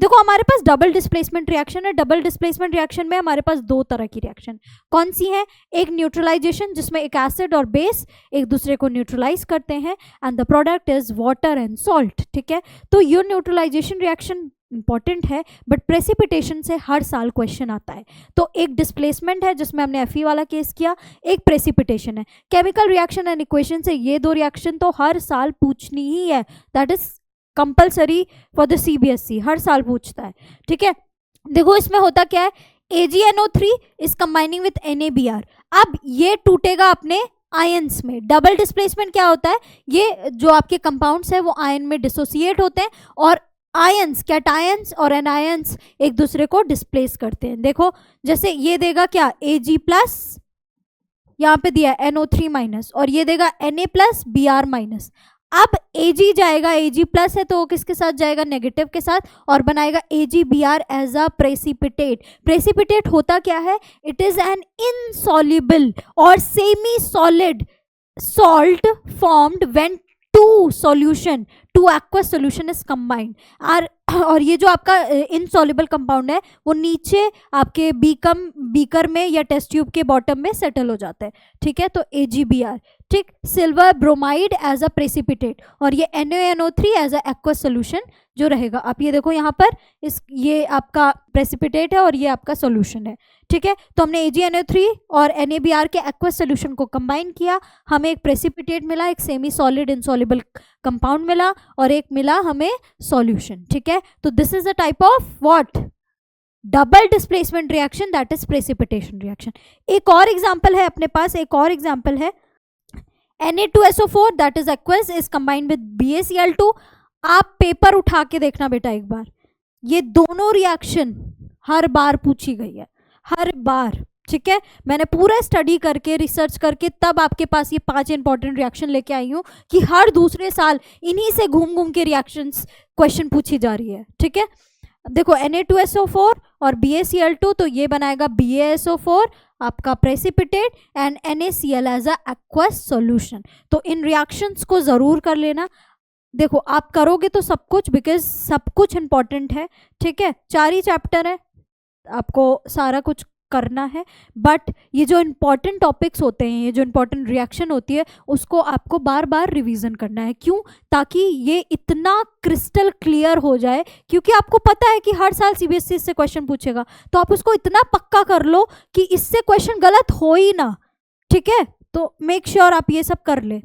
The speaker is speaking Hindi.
देखो हमारे पास डबल डिस्प्लेसमेंट रिएक्शन है, डबल डिस्प्लेसमेंट रिएक्शन में हमारे पास दो तरह की रिएक्शन कौन सी है, एक न्यूट्रलाइजेशन जिसमें एक एसिड और बेस एक दूसरे को न्यूट्रलाइज करते हैं and the product is water and salt, ठीक है। तो ये न्यूट्रलाइजेशन रिएक्शन इंपॉर्टेंट है, बट प्रेसिपिटेशन से हर साल क्वेश्चन आता है। तो एक डिस्प्लेसमेंट है जिसमें हमने Fe वाला केस किया, एक प्रेसिपिटेशन है। केमिकल रिएक्शन एंड इक्वेशन से ये दो रिएक्शन तो हर साल पूछनी ही है, that is compulsory for the CBSE, हर साल पूछता है, ठीक है। देखो इसमें होता क्या है, AgNO3 is combining with NaBr। अब ये टूटेगा अपने आयंस में। डबल डिस्प्लेसमेंट क्या होता है, ये जो आपके कंपाउंड्स है वो आयन में डिसोसिएट होते हैं और आयंस, कैटायंस और एनायंस एक दूसरे को डिस्प्लेस करते हैं। देखो जैसे ये देगा क्या, Ag प्लस, यहाँ पे दिया NO3 माइनस, और ये देगा Na प्लस Br माइनस। अब Ag जाएगा, Ag प्लस है तो वो किसके साथ जाएगा, नेगेटिव के साथ, और बनाएगा AgBr as a precipitate. Precipitate होता क्या है, इट इज एन इनसॉल्युबल और semi solid salt formed when two aqueous solution is combined। और ये जो आपका इनसॉल्युबल कंपाउंड है वो नीचे आपके बीकर में या टेस्ट ट्यूब के बॉटम में सेटल हो जाता है, ठीक है। तो AgBr, ठीक, silver bromide as a precipitate, और ये NaNO3 as a aqueous solution जो रहेगा। आप ये देखो यहाँ पर ये आपका प्रेसिपिटेट है और ये आपका सोल्यूशन है, ठीक है। तो हमने AgNO3 और NaBr के एक्वस सोल्यूशन को कंबाइन किया, हमें एक प्रेसिपिटेट मिला, एक सेमी सॉलिड इनसॉल्युबल कंपाउंड मिला और एक मिला हमें सॉल्यूशन, ठीक है। तो this is a type of what, double displacement reaction, that is precipitation reaction. एक और एग्जांपल है अपने पास, एक और एग्जांपल है Na2SO4 that is aqueous is combined with BaCl2। आप पेपर उठा के देखना बेटा एक बार, ये दोनों रिएक्शन हर बार पूछी गई है, हर बार, ठीक है। मैंने पूरा स्टडी करके रिसर्च करके तब आपके पास ये 5 इंपॉर्टेंट रिएक्शन लेके आई हूँ कि हर दूसरे साल इन्हीं से घूम घूम के रिएक्शंस क्वेश्चन पूछी जा रही है, ठीक है। देखो Na2SO4 और BaCl2, तो ये बनाएगा BaSO4 आपका precipitate and NaCl as a aqueous solution. तो इन रिएक्शंस को जरूर कर लेना। देखो आप करोगे तो सब कुछ, बिकॉज सब कुछ इंपॉर्टेंट है, ठीक है। 4 ही चैप्टर है, आपको सारा कुछ करना है, बट ये जो इंपॉर्टेंट टॉपिक्स होते हैं, ये जो इंपॉर्टेंट रिएक्शन होती है, उसको आपको बार बार रिवीजन करना है। क्यों, ताकि ये इतना क्रिस्टल क्लियर हो जाए, क्योंकि आपको पता है कि हर साल CBSE से क्वेश्चन पूछेगा, तो आप उसको इतना पक्का कर लो कि इससे क्वेश्चन गलत हो ही ना, ठीक है। तो मेक श्योर आप ये सब कर ले।